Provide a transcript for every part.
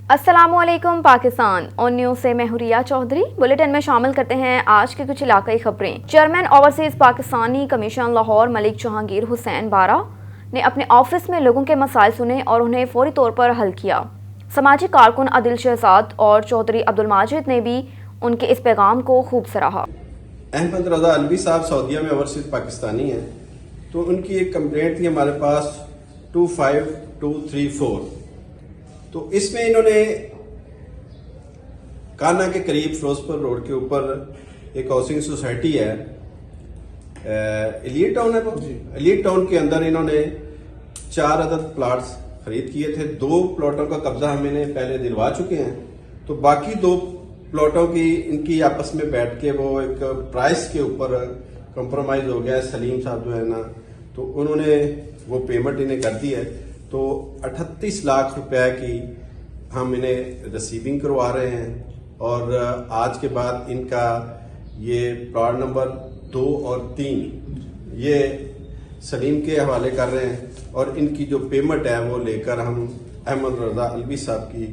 अस्सलामुअलैकुम पाकिस्तान और न्यूज़ से मैं हुरिया चौधरी। बुलेटिन में शामिल करते हैं आज की कुछ इलाकाई खबरें। Chairman overseas Pakistani commission Lahore Malik Jahangir Hussain बारा ने अपने ऑफिस में लोगों के मसाइल सुने और उन्हें फौरी तौर पर हल किया। समाजी कारकुन आदिल शहजाद और चौधरी अब्दुल माजिद ने भी उनके इस पैगाम को खूब सराहा। अहमद रजा अलवी साहब सऊदीया में ओवरसीज पाकिस्तानी हैं, तो उनकी एक कंप्लेंट थी हमारे पास 25234। तो इसमें इन्होंने काना के करीब फिरोजपुर रोड के ऊपर एक हाउसिंग सोसाइटी है, एलियट टाउन है, एलियट टाउन के अंदर इन्होंने 4 अदद प्लाट्स खरीद किए थे। 2 प्लॉटों का कब्जा हम इन्हें पहले दिलवा चुके हैं, तो बाकी 2 प्लॉटों की इनकी आपस में बैठ के वो एक प्राइस के ऊपर कॉम्प्रोमाइज हो गया है। सलीम साहब जो है ना, तो उन्होंने वो पेमेंट इन्हें कर दी है। तो 38 लाख रुपए की हम इन्हें रिसीविंग करवा रहे हैं और आज के बाद इनका ये प्लॉट नंबर 2 और 3 ये सलीम के हवाले कर रहे हैं और इनकी जो पेमेंट है वो लेकर हम अहमद रजा अलवी साहब की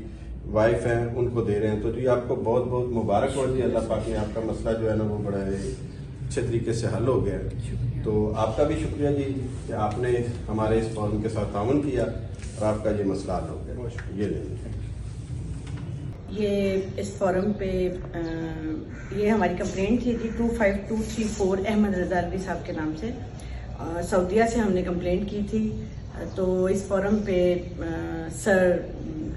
वाइफ हैं उनको दे रहे हैं। तो जी आपको बहुत बहुत मुबारक हो जी, अल्लाह पाक ने आपका मसला जो है ना वो बड़ा अच्छे तरीके से हल हो गया। तो आपका भी शुक्रिया जी कि आपने हमारे इस फोरम के साथ ताउन किया और आपका ये मसला हल हो गया। ये नहीं ये इस फोरम पे ये हमारी कंप्लेंट थी 25234 अहमद रजा अलवी साहब के नाम से। सऊदीया से हमने कंप्लेंट की थी। तो इस फोरम पे सर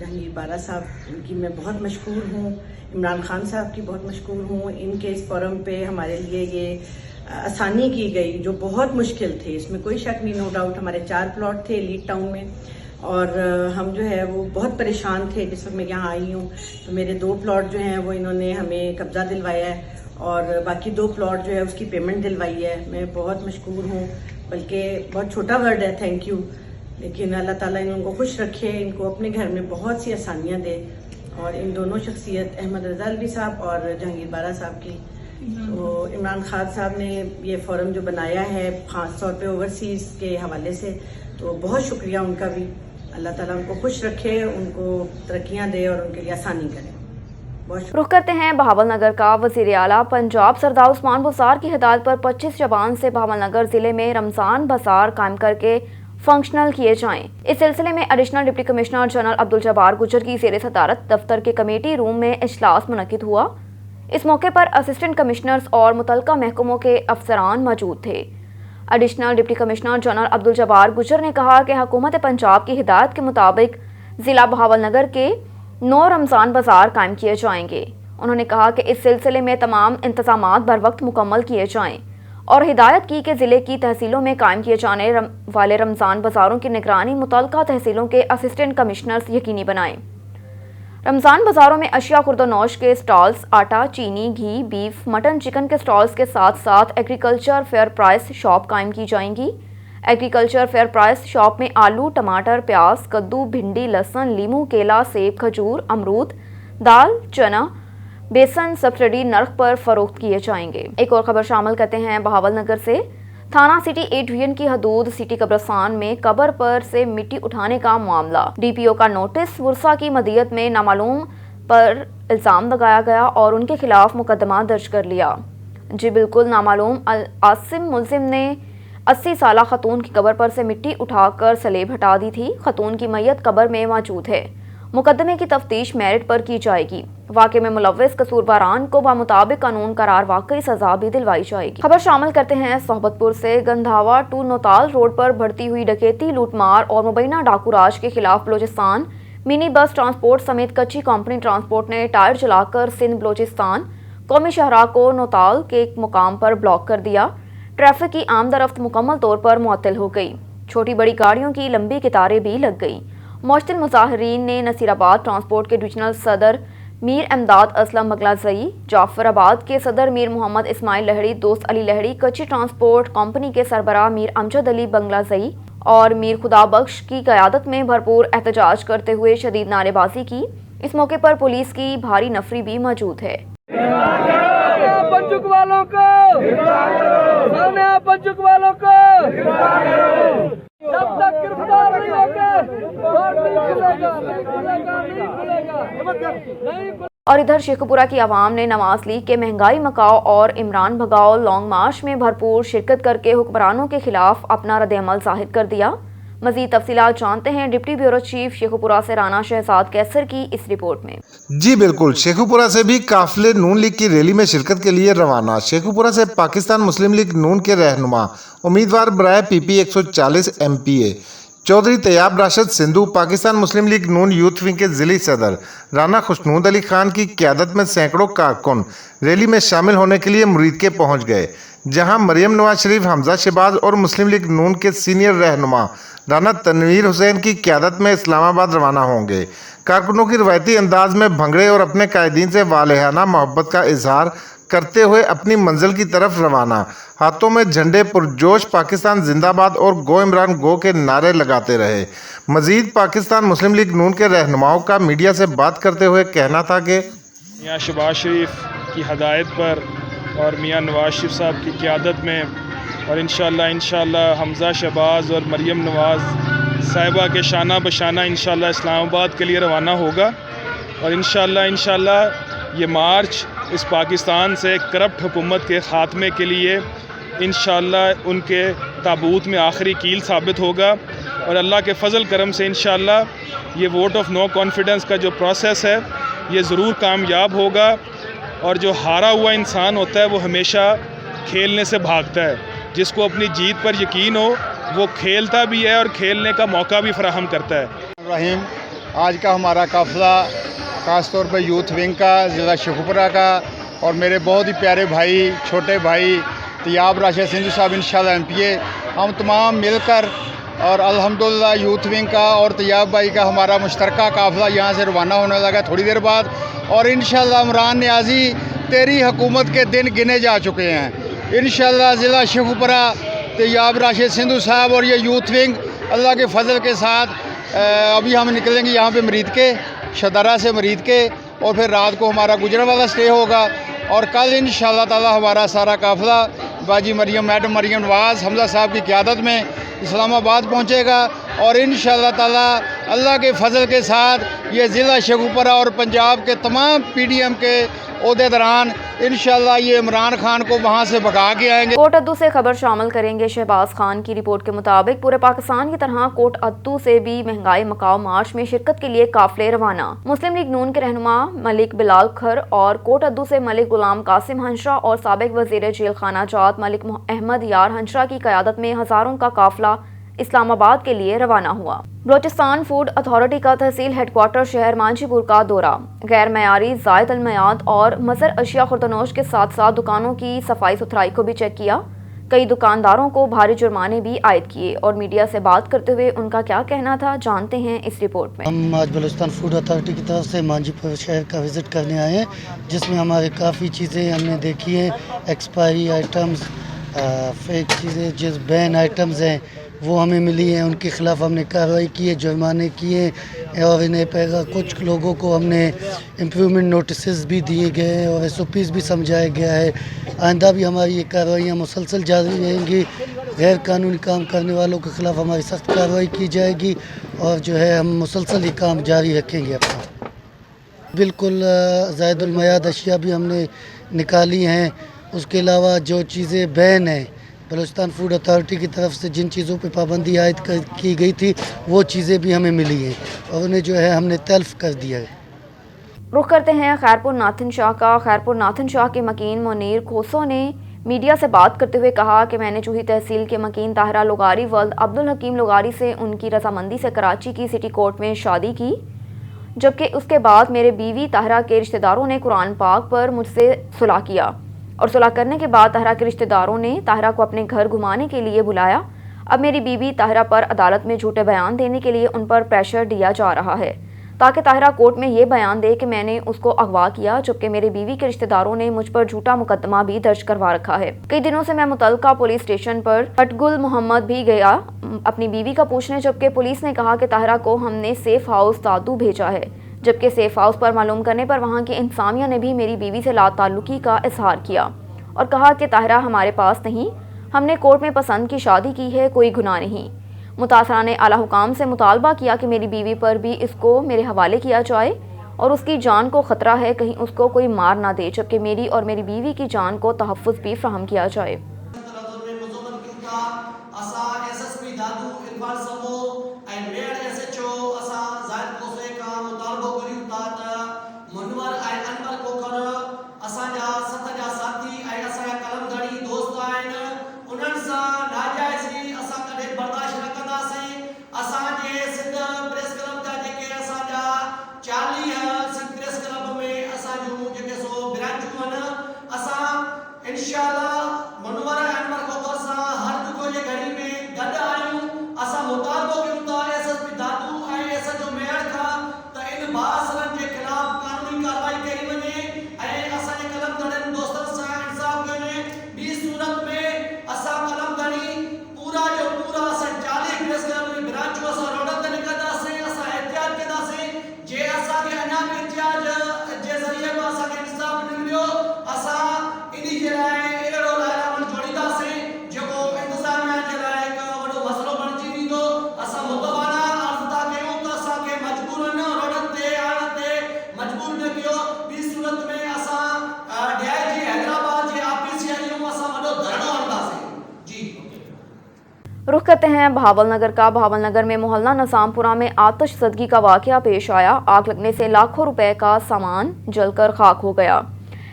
जहांगीर बारा साहब इनकी मैं बहुत मशकूर हूँ, इमरान खान साहब की बहुत मशकूर हूँ। इनके इस फोरम पे हमारे लिए ये आसानी की गई जो बहुत मुश्किल थी, इसमें कोई शक नहीं, नो डाउट। हमारे 4 प्लॉट थे एलिट टाउन में और हम जो है वो बहुत परेशान थे जिस वक्त मैं यहाँ आई हूँ। तो मेरे 2 प्लॉट जो हैं वो इन्होंने हमें कब्जा दिलवाया है और बाकी 2 प्लॉट जो है उसकी पेमेंट दिलवाई है। मैं बहुत मशकूर हूँ, बल्कि बहुत छोटा वर्ड है थैंक यू, लेकिन अल्लाह ताला इनको खुश रखे, इनको अपने घर में बहुत सी आसानियाँ दे। और इन दोनों शख्सियत अहमद रजा अलवी साहब और जहांगीर बारा साहब की, तो इमरान खान साहब ने ये फोरम जो बनाया है खास तौर पे ओवरसीज के हवाले से, तो बहुत शुक्रिया उनका भी। अल्लाह ताला उनको खुश रखे, उनको तरक्कियां दे और उनके लिए आसानी करे। रुख करते हैं बहावल नगर का। वज़ीर आला पंजाब सरदार उस्मान बुज़दार की हिदायत पर 25 जबान से बहावल नगर जिले में रमजान बाजार कायम करके फंक्शनल किए जाएं। इस सिलसिले में additional deputy commissioner general Abdul Jabbar गुजर की ज़ेर सदारत दफ्तर के कमेटी रूम में इजलास मुनक्किद हुआ। इस मौके पर असिस्टेंट कमिश्नर्स और मुतल्लिका महकमों के अफसरान मौजूद थे। Additional deputy commissioner general Abdul Jabbar गुजर ने कहा कि हुकूमत पंजाब की हिदायत के मुताबिक ज़िला बहावल नगर के 9 रमज़ान बाजार कायम किए जाएंगे। उन्होंने कहा कि इस सिलसिले में तमाम इंतजामात बर वक्त मुकम्मल किए जाएं और हिदायत की कि ज़िले की तहसीलों में कायम किए जाने वाले रमज़ान बाज़ारों की निगरानी मुतल्लिका तहसीलों के असिस्टेंट कमिश्नर्स यकीनी बनाएं। रमज़ान बाज़ारों में अशिया खुर्दनोश के स्टॉल्स, आटा, चीनी, घी, बीफ, मटन, चिकन के स्टॉल्स के साथ साथ एग्रीकल्चर फेयर प्राइस शॉप कायम की जाएंगी। एग्रीकल्चर फेयर प्राइस शॉप में आलू, टमाटर, प्याज, कद्दू, भिंडी, लहसुन, लीमू, केला, सेब, खजूर, अमरूद, दाल, चना, बेसन सब्सिडी नर्ख पर फरोख्त किए जाएंगे। एक और खबर शामिल करते हैं बहावल नगर से। थाना सिटी ए डिवीजन की हदूद सिटी कब्रस्तान में कब्र पर से मिट्टी उठाने का मामला। डीपीओ का नोटिस वुरसा की मदियत में नामालूम पर इल्ज़ाम लगाया गया और उनके खिलाफ मुकदमा दर्ज कर लिया। जी बिल्कुल, नामालूम आसिम मुल्जिम ने 80 साला खतून की कब्र पर से मिट्टी उठाकर सलेब हटा दी थी। खतून की मैयत कब्र में मौजूद है। मुकदमे की तफ्तीश मेरिट पर की जाएगी। वाक़े में मुलव्विस कसूरवारान को बामुताबिक कानून करार वाकई सजा भी दिलवाई जाएगी। खबर शामिल करते हैं सोहबतपुर से। गंधावा टू नौताल रोड पर बढ़ती हुई डकैती, लूटमार और मुबैना डाकू राज के खिलाफ बलोचिस्तान मिनी बस ट्रांसपोर्ट समेत कच्ची कंपनी ट्रांसपोर्ट ने टायर जलाकर सिंध बलोचिस्तान कौमी शाहराह को नौताल के एक मुकाम पर ब्लॉक कर दिया। ट्रैफिक की आमदरफ्त मुकम्मल तौर पर मुअत्तल हो गई। छोटी बड़ी गाड़ियों की लंबी कतारें भी लग गई। मुश्तिल मुजाहिरीन ने नसीराबाद ट्रांसपोर्ट के डिविजनल सदर मीर अमदाद असलम बगलाजई, जाफराबाद के सदर मीर मोहम्मद इस्माइल लहड़ी, दोस्त अली लहड़ी, कच्ची ट्रांसपोर्ट कंपनी के सरबराह मीर अमजद अली बंगलाजई और मीर खुदा बख्श की क़यादत में भरपूर एहतजाज करते हुए शदीद नारेबाजी की। इस मौके पर पुलिस की भारी नफरी भी मौजूद है। पंचुक वालों को जब तक गिरफ्तार नहीं होंगे द्वार नहीं खुलेगा, नहीं खुलेगा, नहीं खुलेगा, नहीं। और इधर शेखुपुरा की आवाम ने नवाज लीग के महंगाई मकाओ और इमरान भगाओ लॉन्ग मार्च में भरपूर शिरकत करके हुक्मरानों के खिलाफ अपना रद्द-ए-अमल जाहिर कर दिया। मजीद तफसीलात जानते हैं डिप्टी ब्यूरो चीफ शेखुपुरा से राना शहजाद कैसर की इस रिपोर्ट में। जी बिल्कुल, शेखुपुरा से भी काफिले नून लीग की रैली में शिरकत के लिए रवाना। शेखुपुरा से पाकिस्तान मुस्लिम लीग नून के रहनुमा उम्मीदवार बराए PP 140 MPA चौधरी तैयाब राशिद सिंधु, पाकिस्तान मुस्लिम लीग नून यूथ विंग के जिली सदर राना खुशनूद अली खान की क़यादत में सैकड़ों कारकुन रैली में शामिल होने के लिए मुरीद के पहुंच गए, जहां मरियम नवाज शरीफ, हमजा शहबाज और मुस्लिम लीग नून के सीनियर रहनुमा राना तनवीर हुसैन की क़यादत में इस्लामाबाद रवाना होंगे। कारकुनों की रवायती अंदाज में भंगड़े और अपने कायदीन से वालेहाना मोहब्बत का इजहार करते हुए अपनी मंजिल की तरफ रवाना, हाथों में झंडे पुरजोश पाकिस्तान जिंदाबाद और गो इमरान गो के नारे लगाते रहे। मजीद पाकिस्तान मुस्लिम लीग नून के रहनुमाओं का मीडिया से बात करते हुए कहना था कि मियाँ शहबाज शरीफ की हदायत पर और मियाँ नवाज शरीफ साहब की क़यादत में और इंशाअल्लाह हमजा शहबाज और मरियम नवाज साहिबा के शाना बशाना इंशाअल्लाह इस्लामाबाद के लिए रवाना होगा। और इंशाअल्लाह ये मार्च इस पाकिस्तान से करप्ट हुकूमत के ख़ात्मे के लिए इंशाअल्लाह उनके ताबूत में आखिरी कील साबित होगा। और अल्लाह के फ़ज़ल करम से इंशाअल्लाह ये वोट ऑफ नो कॉन्फिडेंस का जो प्रोसेस है ये ज़रूर कामयाब होगा। और जो हारा हुआ इंसान होता है वो हमेशा खेलने से भागता है, जिसको अपनी जीत पर यकीन हो वो खेलता भी है और खेलने का मौका भी फराहम करता है। रहीम, आज का हमारा काफ़िला ख़ास तौर पर यूथ विंग का, ज़िला शेखुपुरा का और मेरे बहुत ही प्यारे भाई, छोटे भाई तैयाब राशिद सिंधु साहब इंशाअल्लाह MPA, हम तमाम मिलकर और अल्हम्दुलिल्लाह यूथ विंग का और तैयाब भाई का हमारा मुश्तरका काफ़िला यहाँ से रवाना होने लगा थोड़ी देर बाद। और इंशाअल्लाह इमरान नियाज़ी तेरी हुकूमत के दिन गिने जा चुके हैं। इंशाअल्लाह ज़िला शेखुपुरा तैयाब राशिद सिंधु साहब और ये यूथ विंग अल्लाह के फ़ज़ल के साथ अभी हम निकलेंगे यहाँ पे मरीद के शदारा से मरीद के, और फिर रात को हमारा गुजरांवाला स्टे होगा। और कल इंशाअल्लाह ताला हमारा सारा काफ़िला बाजी मैडम मरियम नवाज हमजा साहब की क़यादत में इस्लामाबाद पहुँचेगा। और इंशाअल्लाह ताला अल्लाह के फ़ज़ल के साथ ये ज़िला शेखुपुरा और पंजाब के तमाम PDM के ओहदेदारान इंशाअल्लाह ये इमरान खान को वहाँ से भगा के आएंगे। कोट अद्दू से खबर शामिल करेंगे। शहबाज खान की रिपोर्ट के मुताबिक पूरे पाकिस्तान की तरह कोट अद्दू से भी महंगाई मकाओ मार्च में शिरकत के लिए काफिले रवाना। मुस्लिम लीग नून के रहनुमा मलिक बिलाल खर और कोट अद्दू से मलिक गुलाम कासिम हंशरा और साबिक वजीर जेल खाना जात मलिक अहमद यार हंशरा की क़यादत में हज़ारों का काफिला इस्लामाबाद के लिए रवाना हुआ। बलोचिस्तान फूड अथॉरिटी का तहसील हेडक्वार्टर शहर मांझीपुर का दौरा, गैर मयारी ज़ायद अलमयाद और मज़र अशिया खुर्दनोश के साथ साथ दुकानों की सफाई सुथराई को भी चेक किया। कई दुकानदारों को भारी जुर्माने भी आयद किए। और मीडिया से बात करते हुए उनका क्या कहना था, जानते हैं इस रिपोर्ट में। हम आज बलोचिस्तान फूड अथॉरिटी की तरफ से मांझीपुर शहर का विज़िट करने आए हैं, जिसमें हमारे काफ़ी चीज़ें हमने देखी हैं, एक्सपायरी आइटम्स, फेक चीज़ें, जिस बैन आइटम्स हैं वो हमें मिली हैं, उनके ख़िलाफ़ हमने कार्रवाई की है, जुर्माने किए और इन्हें पैगा कुछ लोगों को हमने इम्प्रूवमेंट नोटिस भी दिए गए हैं और SOPs भी समझाया गया है। आइंदा भी हमारी ये कार्रवाइयाँ मुसलसल जारी रहेंगी। गैर कानूनी काम करने वालों के ख़िलाफ़ हमारी सख्त कार्रवाई की जाएगी और जो है हम मुसलसल ये काम जारी रखेंगे अपना। बिल्कुल ज़ायद अलमयाद अशिया भी हमने निकाली हैं। उसके अलावा जो चीज़ें बैन हैं बलूचिस्तान फूड अथॉरिटी की तरफ से, जिन चीज़ों पे पाबंदी आयद की गई थी वो चीज़ें भी हमें मिली हैं और उन्हें जो है हमने तल्फ कर दिया है। रुख करते हैं खैरपुर नाथन शाह का। खैरपुर नाथन शाह के मकीन मुनीर खोसो ने मीडिया से बात करते हुए कहा कि मैंने चूही तहसील के मकीन ताहिरा लोगारी वल्द अब्दुल हकीम लोगारी से उनकी रजामंदी से कराची की सिटी कोर्ट में शादी की, जबकि उसके बाद मेरे बीवी ताहिरा के रिश्तेदारों ने कुरान पाक पर मुझसे सुलह किया और सुलह करने के बाद ताहिरा के रिश्तेदारों ने ताहिरा को अपने घर घुमाने के लिए बुलाया। अब मेरी बीवी ताहिरा पर अदालत में झूठे बयान देने के लिए उन पर प्रेशर दिया जा रहा है ताकि ताहिरा कोर्ट में ये बयान दे कि मैंने उसको अगवा किया, जबकि मेरे बीवी के रिश्तेदारों ने मुझ पर झूठा मुकदमा भी दर्ज करवा रखा है। कई दिनों से मैं मुतलका पुलिस स्टेशन पर हटगुल मोहम्मद भी गया अपनी बीवी का पूछने, जबकि पुलिस ने कहा कि ताहिरा को हमने सेफ हाउस दादू भेजा है, जबकि सेफ हाउस पर मालूम करने पर वहाँ की इंतजामिया ने भी मेरी बीवी से लाताल्लुकी का इजहार किया और कहा कि ताहिरा हमारे पास नहीं, हमने कोर्ट में पसंद की शादी की है, कोई गुनाह नहीं। मुतासरा ने आला हुकाम से मुतालबा किया कि मेरी बीवी पर भी इसको मेरे हवाले किया जाए और उसकी जान को ख़तरा है, कहीं उसको कोई मार ना दे, जबकि मेरी और मेरी बीवी की जान को तहफ़्फ़ुज़ भी फ्राहम किया जाए। रुख करते हैं भावल नगर का। भावल नगर में मोहल्ला नसामपुरा में आतिश ज़दगी का वाक़या पेश आया। आग लगने से लाखों रुपए का सामान जलकर खाक हो गया।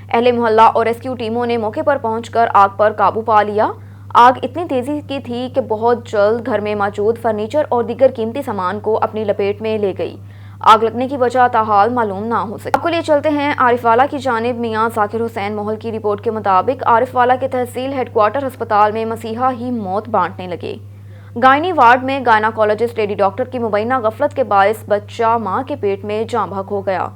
अहले मोहल्ला और रेस्क्यू टीमों ने मौके पर पहुंचकर आग पर काबू पा लिया। आग इतनी तेज़ी की थी कि बहुत जल्द घर में मौजूद फर्नीचर और दीगर कीमती सामान को अपनी लपेट में ले गई। आग लगने की वजह ताहाल मालूम ना हो सकी। आपको लिए चलते हैं आरिफवाला की जानिब। मियां जाकिर हुसैन मोहल की रिपोर्ट के मुताबिक आरिफवाला के तहसील हेडक्वार्टर अस्पताल में मसीहा ही मौत बांटने लगे। गायनी वार्ड में गायनाकोलॉजिस्ट लेडी डॉक्टर की मुबैना गफलत के बायस बच्चा मां के पेट में जाँ बहक हो गया।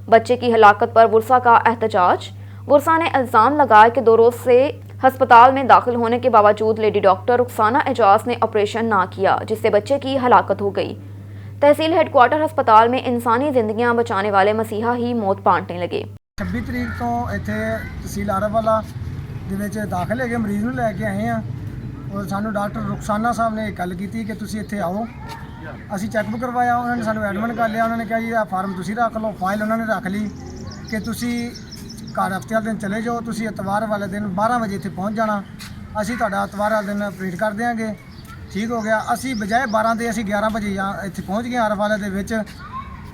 बच्चे की हलाकत पर वुरसा का एहतजाज। वुरसा ने इल्ज़ाम लगाया कि 2 रोज़ से अस्पताल में दाखिल होने के बावजूद लेडी डॉक्टर रुखसाना एजाज ने ऑपरेशन ना किया, जिससे बच्चे की हलाकत हो गई। तहसील हेडक्वार्टर अस्पताल में इंसानी जिंदगियां बचाने वाले मसीहा ही मौत बांटने लगे। 26 तरीक तो इत्थे तहसील आरावाला ਦੇ ਵਿੱਚ ਦਾਖਲ ਹੈਗੇ ਮਰੀਜ਼ ਨੂੰ ਲੈ ਕੇ ਆਏ ਆ ਔਰ ਸਾਨੂੰ ਡਾਕਟਰ ਰੁਖਸਾਨਾ ਸਾਹਿਬ ਨੇ ਗੱਲ ਕੀਤੀ ਕਿ ਤੁਸੀਂ ਇੱਥੇ ਆਓ। ਅਸੀਂ ਚੈੱਕਅਪ ਕਰਵਾਇਆ, ਉਹਨਾਂ ਨੇ ਸਾਨੂੰ ਐਡਮਿਟ ਕਰ ਲਿਆ। ਉਹਨਾਂ ਨੇ ਕਿਹਾ ਜੀ ਇਹ ਫਾਰਮ ਤੁਸੀਂ ਰੱਖ ਲਓ, ਫਾਈਲ ਉਹਨਾਂ ਨੇ ਰੱਖ ਲਈ ਕਿ ਤੁਸੀਂ ਘਰ ਹਫ਼ਤੇ ਵਾਲੇ ਦਿਨ ਚਲੇ ਜਾਓ, ਤੁਸੀਂ ਐਤਵਾਰ ਵਾਲੇ ਦਿਨ 12 ਵਜੇ ਇੱਥੇ ਪਹੁੰਚ ਜਾਣਾ, ਅਸੀਂ ਤੁਹਾਡਾ ਐਤਵਾਰ ਵਾਲੇ ਦਿਨ ਆਪਰੇਟ ਕਰ ਦਿਆਂਗੇ। ਠੀਕ ਹੋ ਗਿਆ। ਅਸੀਂ ਬਜਾਏ 12 ਦੇ ਅਸੀਂ 11 ਵਜੇ ਇੱਥੇ ਪਹੁੰਚ ਗਏ ਆਰਾਵਾਲਾ ਦੇ ਵਿੱਚ।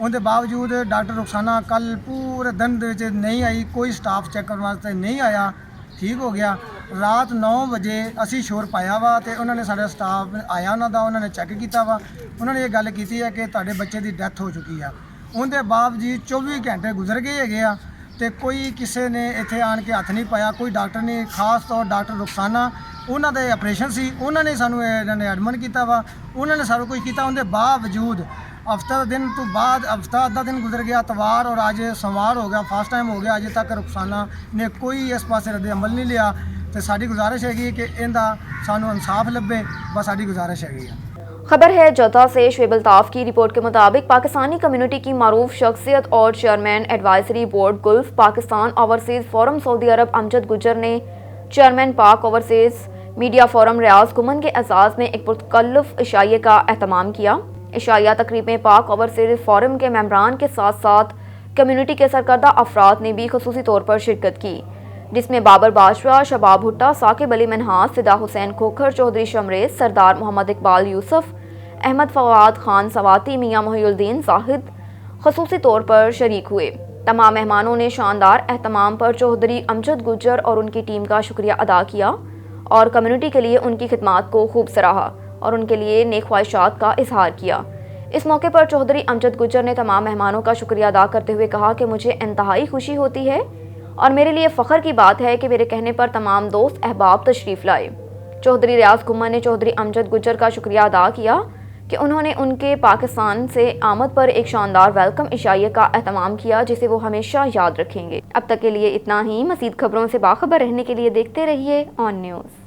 ਉਹਦੇ ਬਾਵਜੂਦ ਡਾਕਟਰ ਰੁਖਸਾਨਾ ਕੱਲ ਪੂਰੇ ਦਿਨ ਦੇ ਵਿੱਚ ਨਹੀਂ ਆਈ, ਕੋਈ ਸਟਾਫ ਚੈੱਕ ਕਰਨ ਵਾਸਤੇ ਨਹੀਂ ਆਇਆ। ਠੀਕ ਹੋ ਗਿਆ। ਰਾਤ 9 ਵਜੇ ਅਸੀਂ ਸ਼ੋਰ ਪਾਇਆ ਵਾ ਤੇ ਉਹਨਾਂ ਨੇ ਸਾਡਾ ਸਟਾਫ ਆਇਆ, ਉਹਨਾਂ ਦਾ ਉਹਨਾਂ ਨੇ ਚੈੱਕ ਕੀਤਾ ਵਾ। ਉਹਨਾਂ ਨੇ ਇਹ ਗੱਲ ਕੀਤੀ ਹੈ ਕਿ ਤੁਹਾਡੇ ਬੱਚੇ ਦੀ ਡੈਥ ਹੋ ਚੁੱਕੀ ਆ। ਉਹਦੇ ਬਾਵਜੂਦ 24 ਘੰਟੇ ਗੁਜ਼ਰ ਗਏ ਹੈਗੇ ਆ ਤੇ ਕੋਈ ਕਿਸੇ ਨੇ ਇੱਥੇ ਆਣ ਕੇ ਹੱਥ ਨਹੀਂ ਪਾਇਆ, ਕੋਈ ਡਾਕਟਰ ਨੇ, ਖਾਸ ਤੌਰ ਡਾਕਟਰ ਰੁਖਸਾਨਾ, ਉਹਨਾਂ ਦੇ ਆਪਰੇਸ਼ਨ ਸੀ, ਉਹਨਾਂ ਨੇ ਸਾਨੂੰ ਇਹਨਾਂ ਨੇ ਐਡਮਿਟ ਕੀਤਾ ਵਾ, ਉਹਨਾਂ ਨੇ ਸਾਰਾ ਕੁਝ ਕੀਤਾ। ਉਹਦੇ ਬਾਵਜੂਦ ਹਫ਼ਤਾ ਦਿਨ ਤੋਂ ਬਾਅਦ ਹਫ਼ਤਾ ਅੱਧਾ ਦਿਨ ਗੁਜ਼ਰ ਗਿਆ, ਐਤਵਾਰ ਔਰ ਅੱਜ ਸੋਮਵਾਰ ਹੋ ਗਿਆ, ਫਸਟ ਟਾਈਮ ਹੋ ਗਿਆ, ਅਜੇ ਤੱਕ ਰੁਖਸਾਨਾ ਨੇ ਕੋਈ ਇਸ ਪਾਸੇ ਰੱਦ ਅਮਲ ਨਹੀਂ ਲਿਆ। ਤੇ ਸਾਡੀ ਗੁਜ਼ਾਰਿਸ਼ ਹੈਗੀ ਕਿ ਇਹਦਾ ਸਾਨੂੰ ਇਨਸਾਫ ਲੱਭੇ, ਬਸ ਸਾਡੀ ਗੁਜ਼ਾਰਿਸ਼ ਹੈਗੀ ਆ। खबर है जद्दा से। शुएब अल्ताफ की रिपोर्ट के मुताबिक पाकिस्तानी कम्युनिटी की मारूफ शख्सियत और chairman advisory board gulf Pakistan overseas forum सऊदी अरब अमजद गुजर ने chairman Pak overseas media forum Riaz Ghuman के एजाज़ में एक पुरतकल्लुफ़ इशाइये का एहतमाम किया। इशाइया तकरीब में पाक ओवरसीज़ फोरम के मेम्बरान के साथ साथ कम्युनिटी के सरकर्दा अफराद ने भी खुसूसी तौर पर शिरकत की, जिसमें बाबर बाजवा, शबाब भुट्टा, साकिब अली मनहास, फिदा हुसैन खोखर, चौधरी शमरेज, सरदार मोहम्मद इकबाल यूसुफ, अहमद फवाद खान सवाती, मियां मोहिउद्दीन जाहिद खसूसी तौर पर शरीक हुए। तमाम मेहमानों ने शानदार एहतमाम पर चौधरी अमजद गुजर और उनकी टीम का शुक्रिया अदा किया और कम्युनिटी के लिए उनकी खिदमात को खूब सराहा और उनके लिए नेक ख्वाहिशात का इजहार किया। इस मौके पर चौधरी अमजद गुजर ने तमाम मेहमानों का शुक्रिया अदा करते हुए कहा कि मुझे इंतहाई खुशी होती है और मेरे लिए फ़ख्र की बात है कि मेरे कहने पर तमाम दोस्त अहबाब तशरीफ़ लाए। चौधरी रियाज गुमन ने चौधरी अमजद गुजर का शुक्रिया अदा किया कि उन्होंने उनके पाकिस्तान से आमद पर एक शानदार वेलकम इशाइये का एहतमाम किया, जिसे वो हमेशा याद रखेंगे। अब तक के लिए इतना ही। मज़ीद खबरों से बाखबर रहने के लिए देखते रहिए ऑन न्यूज़।